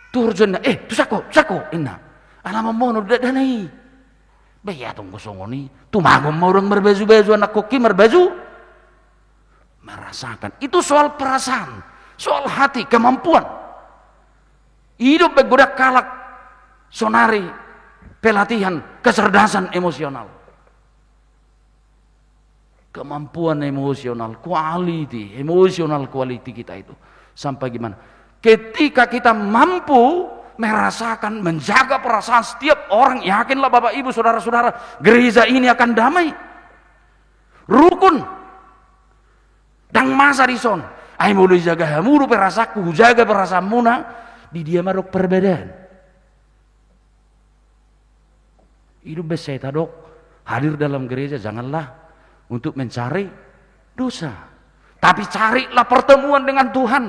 turjun tu sako inna alam mono danai baya tong kosongoni tumagom orang berbaju-baju anak koki berbaju merasakan itu soal perasaan soal hati kemampuan hidup begodak kalak sonari pelatihan kecerdasan emosional kemampuan emosional emosional quality kita itu sampai gimana ketika kita mampu merasakan menjaga perasaan setiap orang yakinlah Bapak Ibu saudara-saudara gereja ini akan damai rukun dan masa dison ay mulai jaga hamuru perasaku jaga perasaan muna di dia marok perbedaan hidup beseta dok hadir dalam gereja janganlah untuk mencari dosa tapi carilah pertemuan dengan Tuhan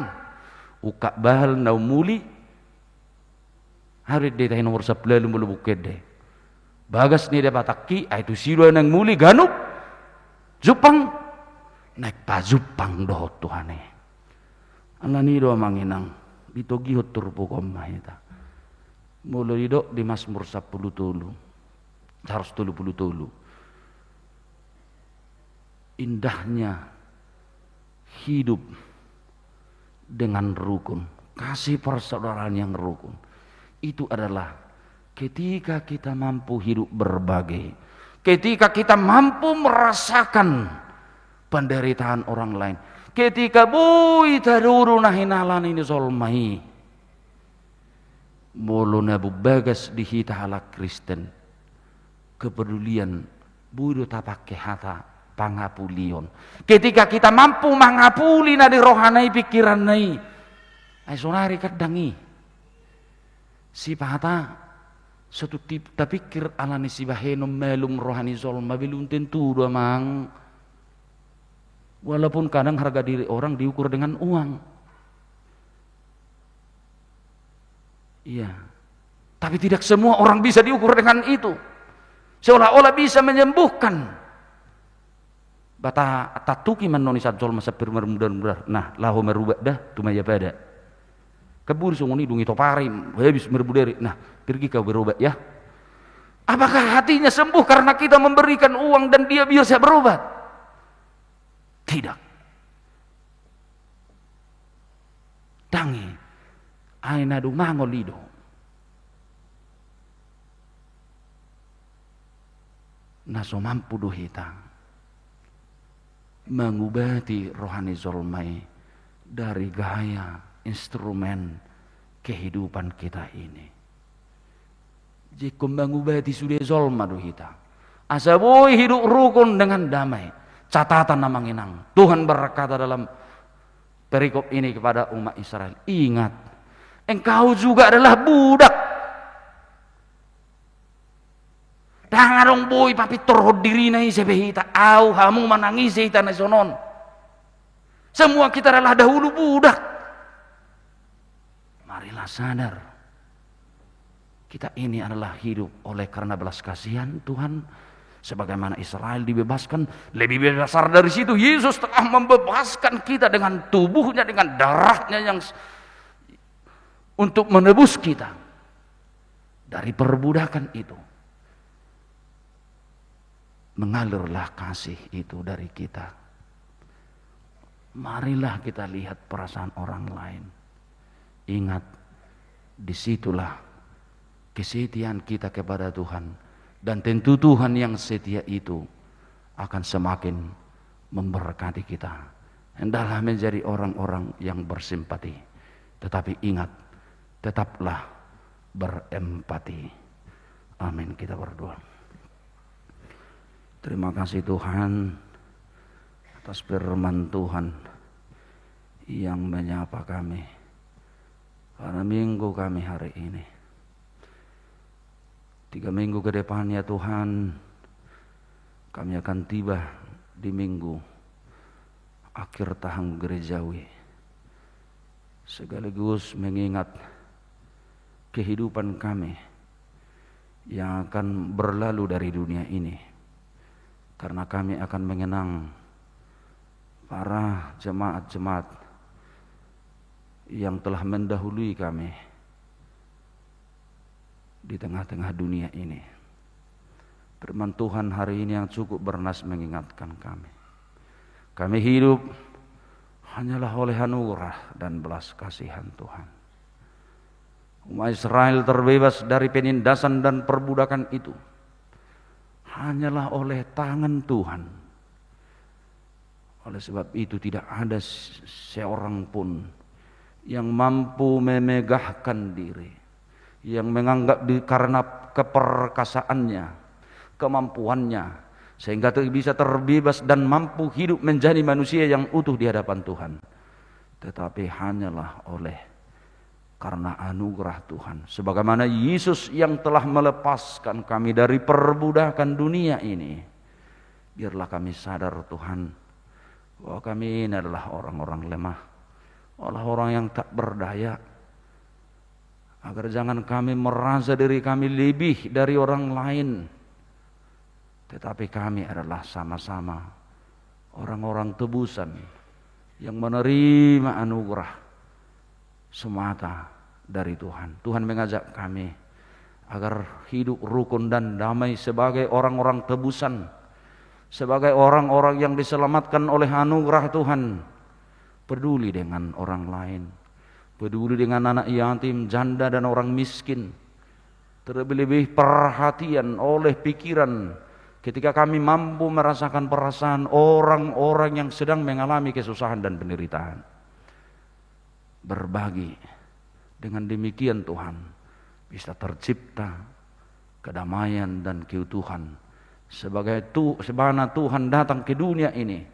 uka bahal nau muli hari deta nomor 11 mulu bukit deh bagas ni dia bataki itu silo nang muli ganuk Jupang naik pajupang doh Tuhan alani do manginang ditogi hotur pokom mahita mulu didok di Mazmur 10 harus tulu indahnya hidup dengan rukun kasih persaudaraan yang rukun itu adalah ketika kita mampu hidup berbagai ketika kita mampu merasakan penderitaan orang lain ketika bui taduru nahinalan ini solmai bolo nabu bagas dihita ala Kristen kepedulian budo tapake hata pangapulion ketika kita mampu mangapuli na di rohanai pikiran nai ay sonari kadangi si pata satu tip tapikir alani si baheno melum rohani zolma belum tentu do mang walaupun kadang harga diri orang diukur dengan uang iya tapi tidak semua orang bisa diukur dengan itu seolah-olah bisa menyembuhkan bata tatuki manoni sajol masa mudah-mudah nah lahu merubah dah tumaya pada kebur sunguni dungi toparin habis merbuderi nah pergi kau berobat ya. Apakah hatinya sembuh karena kita memberikan uang dan dia biasa berobat? Tidak. Tangi aina du mangolido. Naso mampu duhita mengubati rohani zolmai dari gaya instrumen kehidupan kita ini. Jika mengubati sudah zolma duhita asaboi hidup rukun dengan damai. Catatan nama nginang Tuhan berkata dalam perikop ini kepada umat Israel, ingat engkau juga adalah budak. Tangarong boy papi torhod diri na isebehita au hamu manangis ita na sonon. Semua kita adalah dahulu budak. Marilah sadar kita ini adalah hidup oleh karena belas kasihan Tuhan. Sebagaimana Israel dibebaskan, lebih besar dari situ Yesus telah membebaskan kita dengan tubuhnya, dengan darahnya yang untuk menebus kita dari perbudakan itu. Mengalirlah kasih itu dari kita. Marilah kita lihat perasaan orang lain. Ingat, disitulah kesetiaan kita kepada Tuhan. Dan tentu Tuhan yang setia itu akan semakin memberkati kita. Hendaklah menjadi orang-orang yang bersimpati. Tetapi ingat, tetaplah berempati. Amin. Kita berdoa. Terima kasih Tuhan atas firman Tuhan yang menyapa kami pada minggu kami hari ini. 3 minggu ke depan ya Tuhan, kami akan tiba di minggu akhir tahun gerejawi. Sekaligus mengingat kehidupan kami yang akan berlalu dari dunia ini. Karena kami akan mengenang para jemaat-jemaat yang telah mendahului kami di tengah-tengah dunia ini. Firman Tuhan hari ini yang cukup bernas mengingatkan kami. Kami hidup hanyalah oleh anugerah dan belas kasihan Tuhan. Umat Israel terbebas dari penindasan dan perbudakan itu hanyalah oleh tangan Tuhan. Oleh sebab itu tidak ada seorang pun yang mampu memegahkan diri, yang menganggap karena keperkasaannya, kemampuannya, sehingga bisa terbebas dan mampu hidup menjadi manusia yang utuh di hadapan Tuhan. Tetapi hanyalah oleh karena anugerah Tuhan. Sebagaimana Yesus yang telah melepaskan kami dari perbudakan dunia ini. Biarlah kami sadar Tuhan, bahwa kami ini adalah orang-orang lemah, orang-orang yang tak berdaya. Agar jangan kami merasa diri kami lebih dari orang lain. Tetapi kami adalah sama-sama orang-orang tebusan yang menerima anugerah semata dari Tuhan. Tuhan mengajak kami agar hidup rukun dan damai sebagai orang-orang tebusan, sebagai orang-orang yang diselamatkan oleh anugerah Tuhan. Peduli dengan orang lain, peduli dengan anak yatim, janda dan orang miskin. Terlebih-lebih perhatian oleh pikiran ketika kami mampu merasakan perasaan orang-orang yang sedang mengalami kesusahan dan penderitaan. Berbagi, dengan demikian Tuhan bisa tercipta kedamaian dan keutuhan. Sebagaimana Tuhan datang ke dunia ini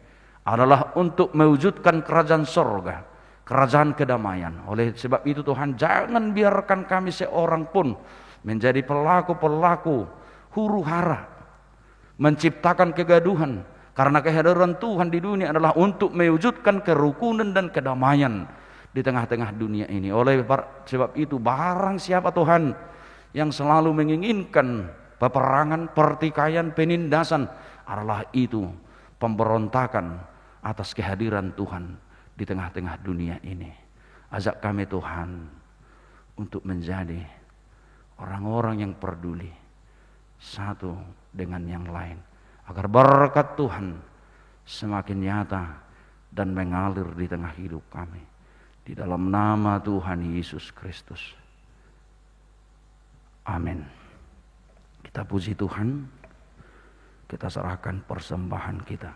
adalah untuk mewujudkan kerajaan sorga, kerajaan kedamaian. Oleh sebab itu Tuhan, jangan biarkan kami seorang pun menjadi pelaku-pelaku huru hara, menciptakan kegaduhan. Karena kehadiran Tuhan di dunia adalah untuk mewujudkan kerukunan dan kedamaian di tengah-tengah dunia ini. Oleh sebab itu, barang siapa Tuhan yang selalu menginginkan peperangan, pertikaian, penindasan, adalah itu pemberontakan atas kehadiran Tuhan di tengah-tengah dunia ini. Ajak kami Tuhan untuk menjadi orang-orang yang peduli satu dengan yang lain, agar berkat Tuhan semakin nyata dan mengalir di tengah hidup kami. Di dalam nama Tuhan Yesus Kristus. Amin. Kita puji Tuhan. Kita serahkan persembahan kita.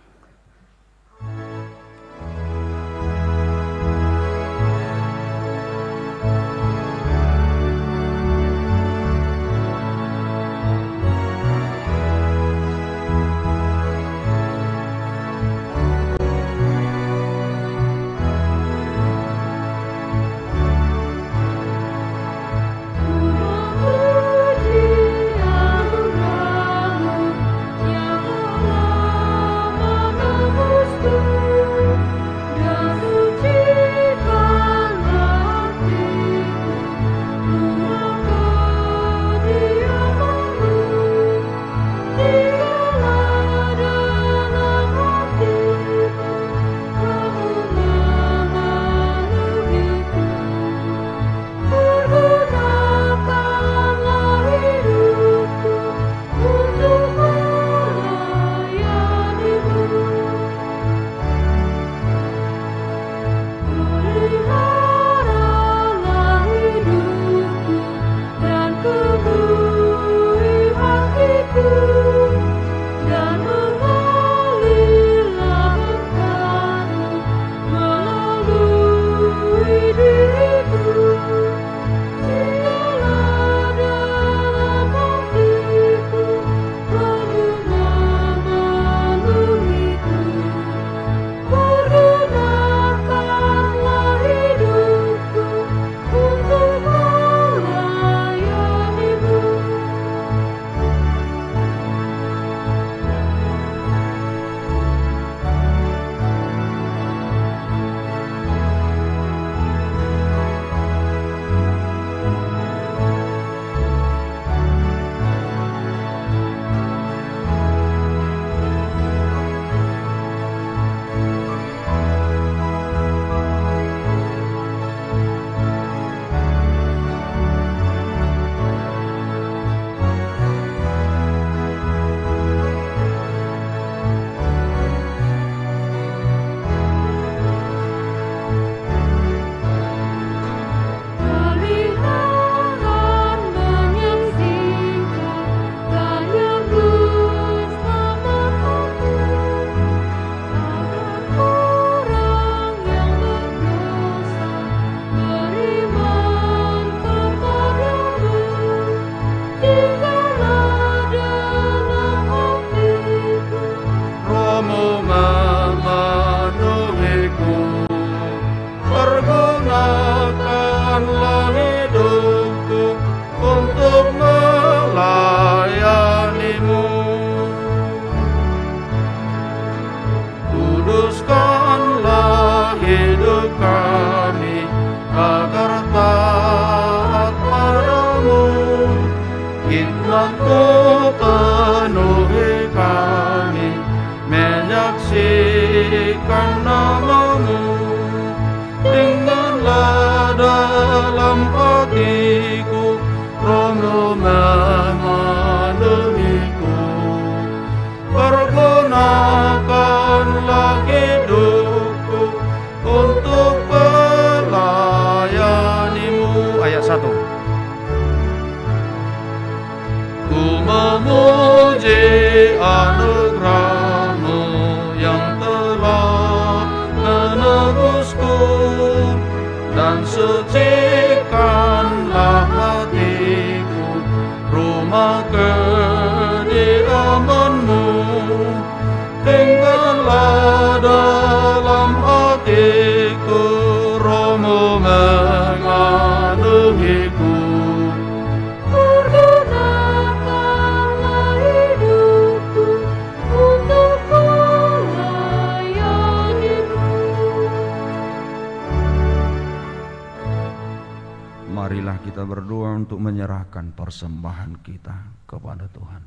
Marilah kita berdoa untuk menyerahkan persembahan kita kepada Tuhan.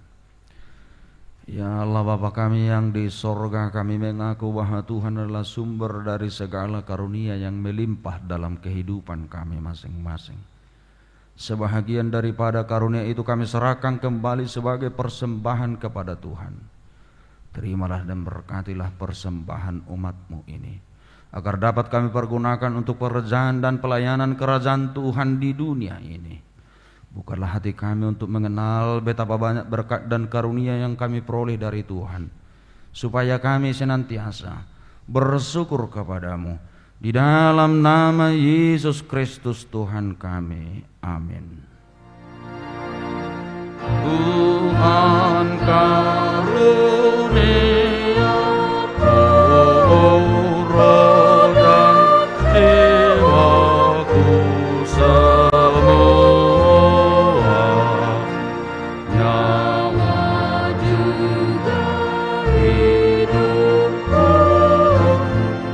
Ya Allah Bapa kami yang di sorga, kami mengaku bahwa Tuhan adalah sumber dari segala karunia yang melimpah dalam kehidupan kami masing-masing. Sebahagian daripada karunia itu kami serahkan kembali sebagai persembahan kepada Tuhan. Terimalah dan berkatilah persembahan umat-Mu ini, agar dapat kami pergunakan untuk pekerjaan dan pelayanan kerajaan Tuhan di dunia ini. Bukalah hati kami untuk mengenal betapa banyak berkat dan karunia yang kami peroleh dari Tuhan, supaya kami senantiasa bersyukur kepadamu. Di dalam nama Yesus Kristus Tuhan kami. Amin. Tuhan karunia roh dan jiwaku semua, nyawa juga hidupku,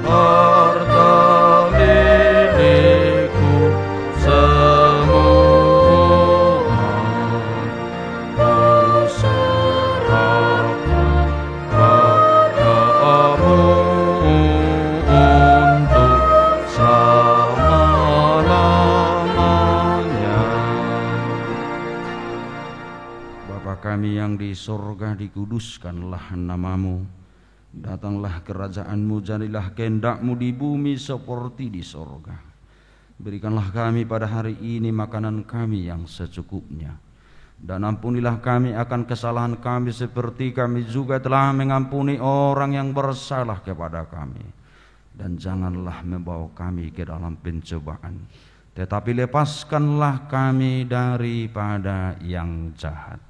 harta milikku semua, ku serahkan padamu untuk selama-lamanya. Bapa kami yang di sorga, dikuduskanlah namamu. Datanglah kerajaan-Mu, jadilah kehendak-Mu di bumi seperti di sorga. Berikanlah kami pada hari ini makanan kami yang secukupnya. Dan ampunilah kami akan kesalahan kami seperti kami juga telah mengampuni orang yang bersalah kepada kami. Dan janganlah membawa kami ke dalam pencobaan, tetapi lepaskanlah kami daripada yang jahat.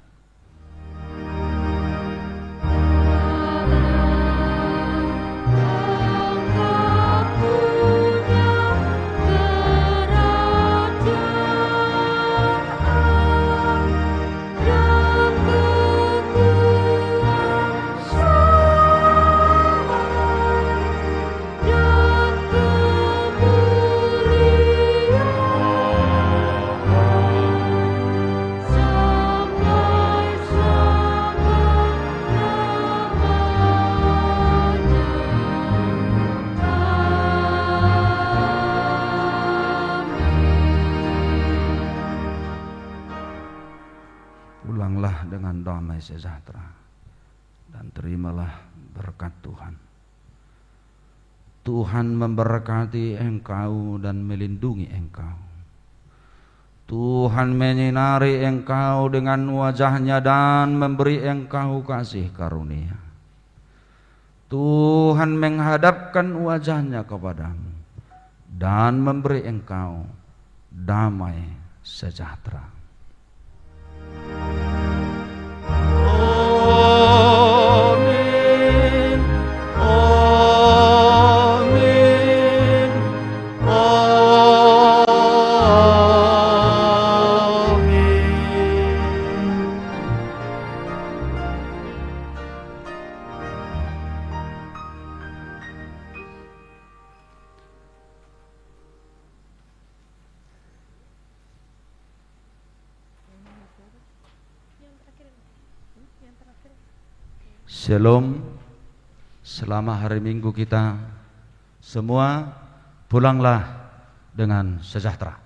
Pulanglah dengan damai sejahtera dan terimalah berkat Tuhan. Tuhan memberkati engkau dan melindungi engkau. Tuhan menyinari engkau dengan wajah-Nya dan memberi engkau kasih karunia. Tuhan menghadapkan wajah-Nya kepadamu dan memberi engkau damai sejahtera. Amin, amin, amin. Shalom. Selama hari Minggu kita semua pulanglah dengan sejahtera.